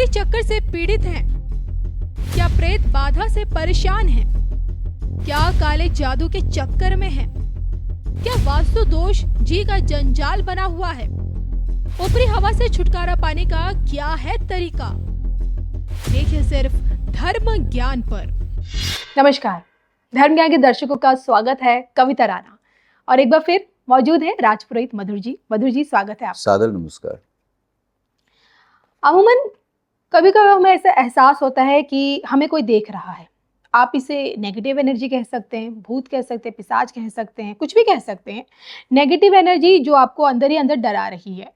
चोरी चक्कर से पीड़ित हैं? क्या प्रेत बाधा से परेशान हैं? क्या काले जादू के चक्कर में हैं? क्या वास्तु दोष जी का जंजाल बना हुआ है? ऊपरी हवा से छुटकारा पाने का क्या है तरीका? देखिए सिर्फ धर्म ज्ञान पर। नमस्कार, धर्म ज्ञान के दर्शकों का स्वागत है। कविता राणा और एक बार फिर मौजूद है राजपुरोहित मधुर जी। मधुर जी, स्वागत है आपका। सादर नमस्कार। अमूमन कभी कभी हमें ऐसा एहसास होता है कि हमें कोई देख रहा है। आप इसे नेगेटिव एनर्जी कह सकते हैं, भूत कह सकते हैं, पिशाच कह सकते हैं, कुछ भी कह सकते हैं। नेगेटिव एनर्जी जो आपको अंदर ही अंदर डरा रही है।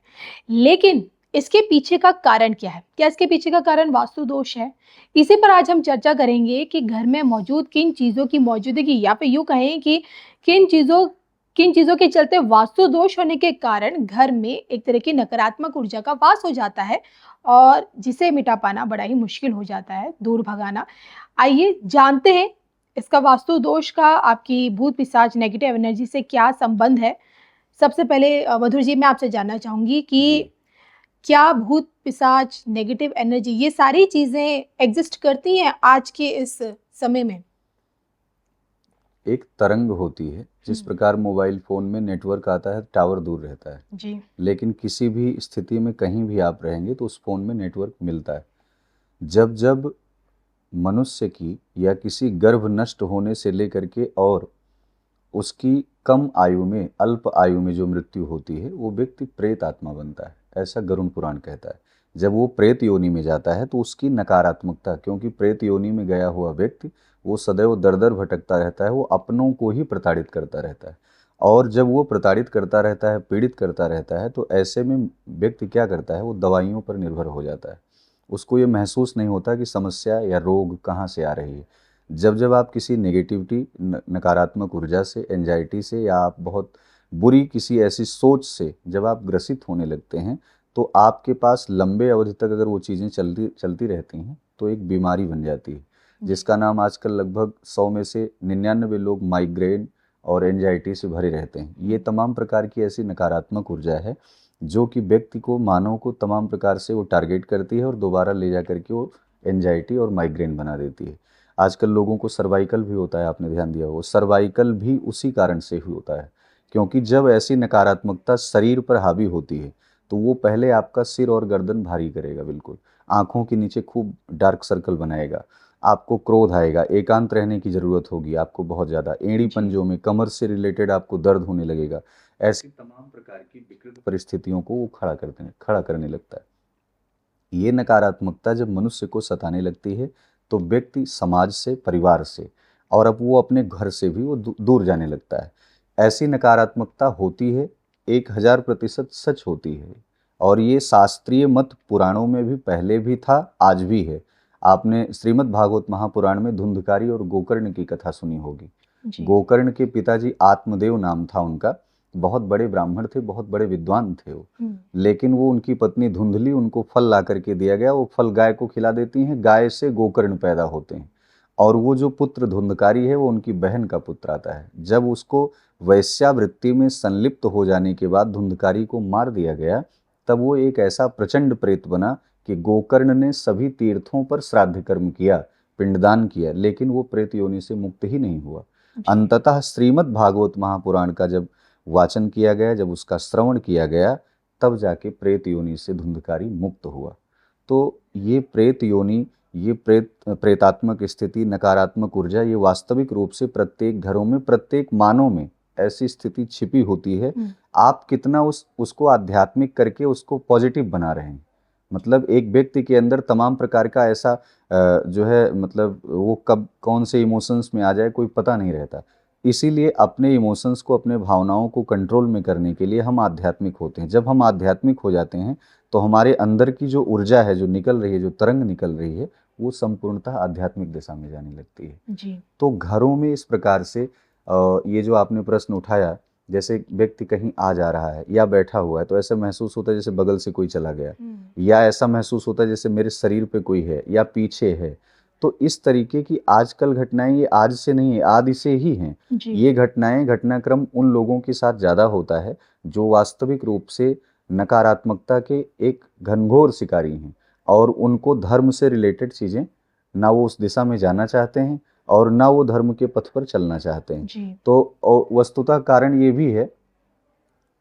लेकिन इसके पीछे का कारण क्या है? क्या इसके पीछे का कारण वास्तु दोष है? इसी पर आज हम चर्चा करेंगे कि घर में मौजूद किन चीज़ों की मौजूदगी, या फिर यूँ कहें कि किन चीज़ों के चलते वास्तु दोष होने के कारण घर में एक तरह की नकारात्मक ऊर्जा का वास हो जाता है और जिसे मिटा पाना बड़ा ही मुश्किल हो जाता है, दूर भगाना। आइए जानते हैं इसका वास्तु दोष का आपकी भूत पिशाच नेगेटिव एनर्जी से क्या संबंध है। सबसे पहले मधुर जी, मैं आपसे जानना चाहूँगी कि क्या भूत पिशाच नेगेटिव एनर्जी ये सारी चीज़ें एग्जिस्ट करती हैं आज के इस समय में? एक तरंग होती है, जिस प्रकार मोबाइल फोन में नेटवर्क आता है, टावर दूर रहता है जी। लेकिन किसी भी स्थिति में कहीं भी आप रहेंगे तो उस फोन में नेटवर्क मिलता है। जब जब मनुष्य की या किसी गर्भ नष्ट होने से लेकर के और उसकी कम आयु में, अल्प आयु में जो मृत्यु होती है, वो व्यक्ति प्रेत आत्मा बनता है, ऐसा गरुड़ पुराण कहता है। जब वो प्रेत योनि में जाता है तो उसकी नकारात्मकता, क्योंकि प्रेत योनि में गया हुआ व्यक्ति वो सदैव दर दर भटकता रहता है, वो अपनों को ही प्रताड़ित करता रहता है। और जब वो प्रताड़ित करता रहता है, पीड़ित करता रहता है, तो ऐसे में व्यक्ति क्या करता है, वो दवाइयों पर निर्भर हो जाता है। उसको ये महसूस नहीं होता कि समस्या या रोग कहाँ से आ रही है। जब जब आप किसी नेगेटिविटी, नकारात्मक ऊर्जा से, एंजाइटी से, या आप बहुत बुरी किसी ऐसी सोच से जब आप ग्रसित होने लगते हैं, तो आपके पास लंबे अवधि तक अगर वो चीज़ें चलती रहती हैं तो एक बीमारी बन जाती है, जिसका नाम आजकल लगभग 100 में से 99 लोग माइग्रेन और एंजाइटी से भरे रहते हैं। ये तमाम प्रकार की ऐसी नकारात्मक ऊर्जा है जो कि व्यक्ति को, मानव को तमाम प्रकार से वो टारगेट करती है और दोबारा ले जा करके वो एंजाइटी और माइग्रेन बना देती है। आजकल लोगों को सर्वाइकल भी होता है, आपने ध्यान दिया हो, सर्वाइकल भी उसी कारण से ही होता है, क्योंकि जब ऐसी नकारात्मकता शरीर पर हावी होती है तो वो पहले आपका सिर और गर्दन भारी करेगा, बिल्कुल आंखों के नीचे खूब डार्क सर्कल बनाएगा, आपको क्रोध आएगा, एकांत रहने की ज़रूरत होगी आपको बहुत ज़्यादा, एड़ी पंजों में, कमर से रिलेटेड आपको दर्द होने लगेगा। ऐसी तमाम प्रकार की विकृत परिस्थितियों को वो खड़ा करने लगता है। ये नकारात्मकता जब मनुष्य को सताने लगती है तो व्यक्ति समाज से, परिवार से, और अब वो अपने घर से भी वो दूर जाने लगता है। ऐसी नकारात्मकता होती है, 1000% सच होती है, और ये शास्त्रीय मत पुराणों में भी पहले भी था, आज भी है। आपने श्रीमद् भागवत महापुराण में धुंधकारी और गोकर्ण की कथा सुनी होगी। गोकर्ण के पिताजी आत्मदेव नाम था उनका, बहुत बड़े ब्राह्मण थे, बहुत बड़े विद्वान थे वो। लेकिन वो, उनकी पत्नी धुंधली, उनको फल ला करके दिया गया, वो फल गाय को खिला देती हैं, गाय से गोकर्ण पैदा होते हैं, और वो जो पुत्र धुंधकारी है वो उनकी बहन का पुत्र आता है। जब उसको वैश्यावृत्ति में संलिप्त हो जाने के बाद धुंधकारी को मार दिया गया, तब वो एक ऐसा प्रचंड प्रेत बना कि गोकर्ण ने सभी तीर्थों पर श्राद्ध कर्म किया, पिंडदान किया, लेकिन वो प्रेत योनि से मुक्त ही नहीं हुआ। अंततः श्रीमद् भागवत महापुराण का जब वाचन किया गया, जब उसका श्रवण किया गया, तब जाके प्रेत योनि से धुंधकारी मुक्त हुआ। तो ये प्रेत योनि, ये प्रेतात्मक स्थिति, नकारात्मक ऊर्जा, ये वास्तविक रूप से प्रत्येक घरों में, प्रत्येक मानव में ऐसी स्थिति छिपी होती है। आप कितना उसको आध्यात्मिक करके उसको पॉजिटिव बना रहे हैं। मतलब एक व्यक्ति के अंदर तमाम प्रकार का ऐसा जो है, मतलब वो कब कौन से इमोशंस में आ जाए कोई पता नहीं रहता। इसीलिए अपने इमोशंस को, अपने भावनाओं को कंट्रोल में करने के लिए हम आध्यात्मिक होते हैं। जब हम आध्यात्मिक हो जाते हैं तो हमारे अंदर की जो ऊर्जा है, जो निकल रही है, जो तरंग निकल रही है, वो संपूर्णतः आध्यात्मिक दिशा में जाने लगती है जी। तो घरों में इस प्रकार से ये जो आपने प्रश्न उठाया, जैसे व्यक्ति कहीं आ जा रहा है या बैठा हुआ है तो ऐसा महसूस होता है जैसे बगल से कोई चला गया, या ऐसा महसूस होता है जैसे मेरे शरीर पे कोई है या पीछे है। तो इस तरीके की आजकल घटनाएं ये आज से नहीं है, आदि से ही हैं। ये घटनाएं, घटनाक्रम उन लोगों के साथ ज़्यादा होता है जो वास्तविक रूप से नकारात्मकता के एक घनघोर शिकारी हैं। और उनको धर्म से रिलेटेड चीज़ें ना वो उस दिशा में जाना चाहते हैं और ना वो धर्म के पथ पर चलना चाहते हैं। जी। तो वस्तुतः कारण ये भी है,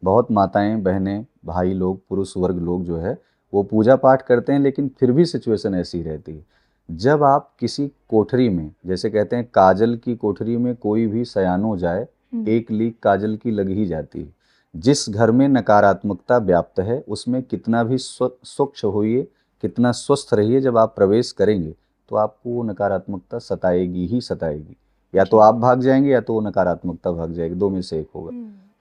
बहुत माताएं, बहनें, भाई लोग, पुरुष वर्ग लोग जो है वो पूजा पाठ करते हैं, लेकिन फिर भी सिचुएशन ऐसी रहती है। जब आप किसी कोठरी में, जैसे कहते हैं काजल की कोठरी में कोई भी सयानो जाए, एक लीक काजल की लग ही जाती है। जिस घर में नकारात्मकता व्याप्त है उसमें कितना भी स्वच्छ होइए, कितना स्वस्थ रहिए, जब आप प्रवेश करेंगे तो आपको वो नकारात्मकता सताएगी ही सताएगी। या तो आप भाग जाएंगे या तो वो नकारात्मकता भाग जाएगी, दो में से एक होगा।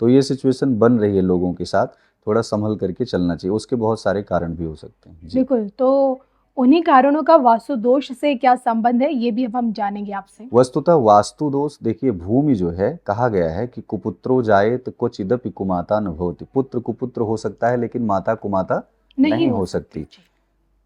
तो ये सिचुएशन बन रही है लोगों के साथ, थोड़ा संभल करके चलना चाहिए। उसके बहुत सारे कारण भी हो सकते हैं। बिल्कुल। तो उन्हीं कारणों का वास्तु दोष से क्या संबंध है, ये भी अब हम जानेंगे आपसे। वस्तुतः वास्तु दोष, देखिए भूमि जो है, कहा गया है कि कुपुत्रो जायेत क्वचिदपि कुमाता न भवति। पुत्र कुपुत्र हो सकता है लेकिन माता कुमाता नहीं हो सकती।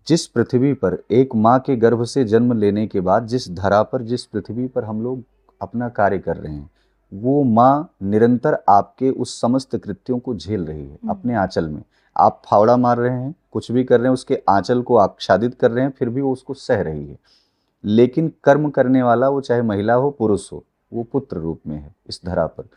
जिस पृथ्वी पर एक माँ के गर्भ से जन्म लेने के बाद जिस धरा पर, जिस पृथ्वी पर हम लोग अपना कार्य कर रहे हैं, वो माँ निरंतर आपके उस समस्त कृत्यों को झेल रही है अपने आंचल में। आप फावड़ा मार रहे हैं, कुछ भी कर रहे हैं, उसके आंचल को आच्छादित कर रहे हैं, फिर भी वो उसको सह रही है। लेकिन कर्म करने वाला, वो चाहे महिला हो पुरुष हो, वो पुत्र रूप में है इस धरा पर।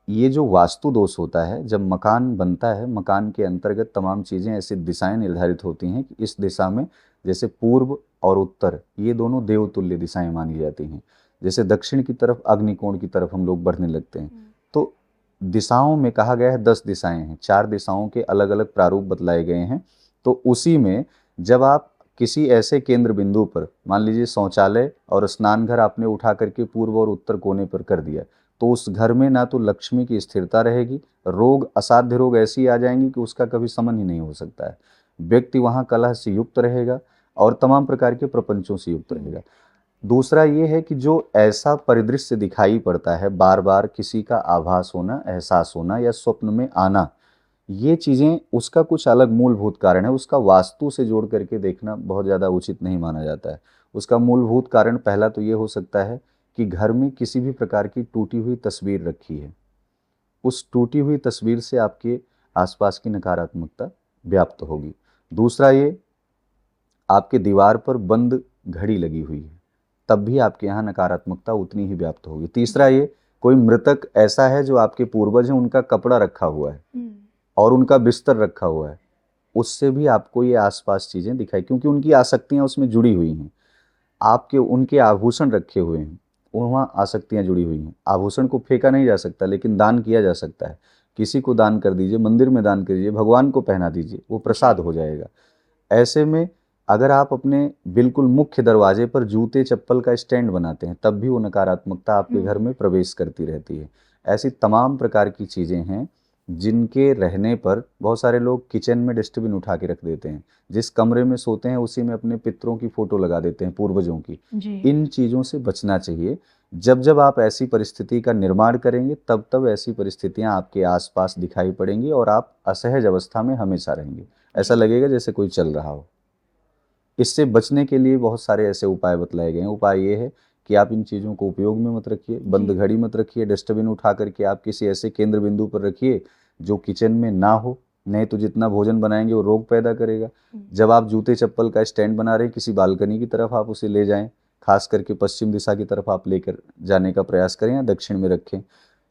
ये जो वास्तु दोष होता है, जब मकान बनता है, मकान के अंतर्गत तमाम चीज़ें, ऐसी दिशाएं निर्धारित होती हैं कि इस दिशा में, जैसे पूर्व और उत्तर, ये दोनों देवतुल्य दिशाएं मानी जाती हैं। जैसे दक्षिण की तरफ, अग्निकोण की तरफ हम लोग बढ़ने लगते हैं। तो दिशाओं में कहा गया है 10 दिशाएं हैं, 4 दिशाओं के अलग अलग प्रारूप बतलाए गए हैं। तो उसी में जब आप किसी ऐसे केंद्र बिंदु पर, मान लीजिए शौचालय और स्नान घर आपने उठा करके पूर्व और उत्तर कोने पर कर दिया, तो उस घर में ना तो लक्ष्मी की स्थिरता रहेगी, रोग, असाध्य रोग ऐसी आ जाएंगी कि उसका कभी शमन ही नहीं हो सकता है। व्यक्ति वहाँ कलह से युक्त रहेगा और तमाम प्रकार के प्रपंचों से युक्त रहेगा। दूसरा ये है कि जो ऐसा परिदृश्य दिखाई पड़ता है, बार बार किसी का आभास होना, एहसास होना या स्वप्न में आना, ये चीज़ें, उसका कुछ अलग मूलभूत कारण है। उसका वास्तु से जोड़ करके देखना बहुत ज़्यादा उचित नहीं माना जाता है। उसका मूलभूत कारण पहला तो ये हो सकता है कि घर में किसी भी प्रकार की टूटी हुई तस्वीर रखी है, उस टूटी हुई तस्वीर से आपके आसपास की नकारात्मकता व्याप्त होगी। दूसरा ये, आपके दीवार पर बंद घड़ी लगी हुई है, तब भी आपके यहाँ नकारात्मकता उतनी ही व्याप्त होगी। तीसरा ये, कोई मृतक ऐसा है जो आपके पूर्वज हैं, उनका कपड़ा रखा हुआ है और उनका बिस्तर रखा हुआ है, उससे भी आपको ये आसपास चीज़ें दिखाई, क्योंकि उनकी आसक्तियाँ उसमें जुड़ी हुई हैं। आपके उनके आभूषण रखे हुए हैं, वहाँ आसक्तियाँ जुड़ी हुई हैं। आभूषण को फेंका नहीं जा सकता, लेकिन दान किया जा सकता है। किसी को दान कर दीजिए, मंदिर में दान कर दीजिए, भगवान को पहना दीजिए, वो प्रसाद हो जाएगा। ऐसे में अगर आप अपने बिल्कुल मुख्य दरवाजे पर जूते चप्पल का स्टैंड बनाते हैं, तब भी वो नकारात्मकता आपके घर में प्रवेश करती रहती है। ऐसी तमाम प्रकार की चीज़ें हैं जिनके रहने पर, बहुत सारे लोग किचन में डस्टबिन उठा के रख देते हैं, जिस कमरे में सोते हैं उसी में अपने पितरों की फोटो लगा देते हैं, पूर्वजों की। इन चीज़ों से बचना चाहिए। जब जब आप ऐसी परिस्थिति का निर्माण करेंगे, तब तब ऐसी परिस्थितियां आपके आसपास दिखाई पड़ेंगी और आप असहज अवस्था में हमेशा रहेंगे। ऐसा लगेगा जैसे कोई चल रहा हो। इससे बचने के लिए बहुत सारे ऐसे उपाय बतलाए गए हैं। उपाय ये है कि आप इन चीज़ों को उपयोग में मत रखिए, बंद घड़ी मत रखिए, डस्टबिन उठा करके आप किसी ऐसे केंद्र बिंदु पर रखिए जो किचन में ना हो, नहीं तो जितना भोजन बनाएंगे वो रोग पैदा करेगा। जब आप जूते चप्पल का स्टैंड बना रहे हैं, किसी बालकनी की तरफ आप उसे ले जाएं, खास करके पश्चिम दिशा की तरफ आप लेकर जाने का प्रयास करें या दक्षिण में रखें।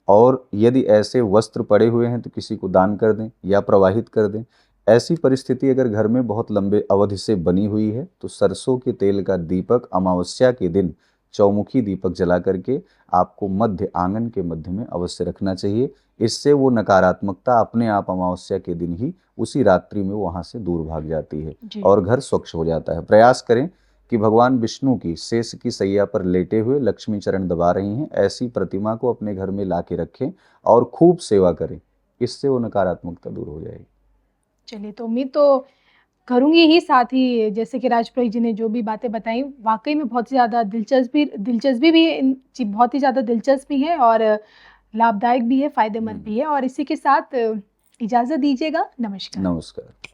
और यदि ऐसे वस्त्र पड़े हुए हैं तो किसी को दान कर दें या प्रवाहित कर दें। ऐसी परिस्थिति अगर घर में बहुत लंबे अवधि से बनी हुई है तो सरसों के तेल का दीपक अमावस्या के दिन चौमुखी दीपक जला करके आपको मध्य आंगन के मध्य में अवश्य रखना चाहिए। इससे वो नकारात्मकता अपने आप अमावस्या के दिन ही उसी रात्रि में वहाँ से दूर भाग जाती है और घर स्वच्छ हो जाता है। प्रयास करें कि भगवान विष्णु की शेष की सैया पर लेटे हुए लक्ष्मी चरण दबा रही हैं, ऐसी प्रतिमा को अपने घर में ला के रखें और खूब सेवा करें, इससे वो नकारात्मकता दूर हो जाएगी। चलिए, तो उम्मीद तो करूँगी ही, साथ ही जैसे कि राजपुरोहित जी ने जो भी बातें बताई, वाकई में बहुत ही ज़्यादा दिलचस्पी भी है, बहुत ही ज़्यादा दिलचस्पी है और लाभदायक भी है, फ़ायदेमंद भी है। और इसी के साथ इजाज़त दीजिएगा। नमस्कार। नमस्कार।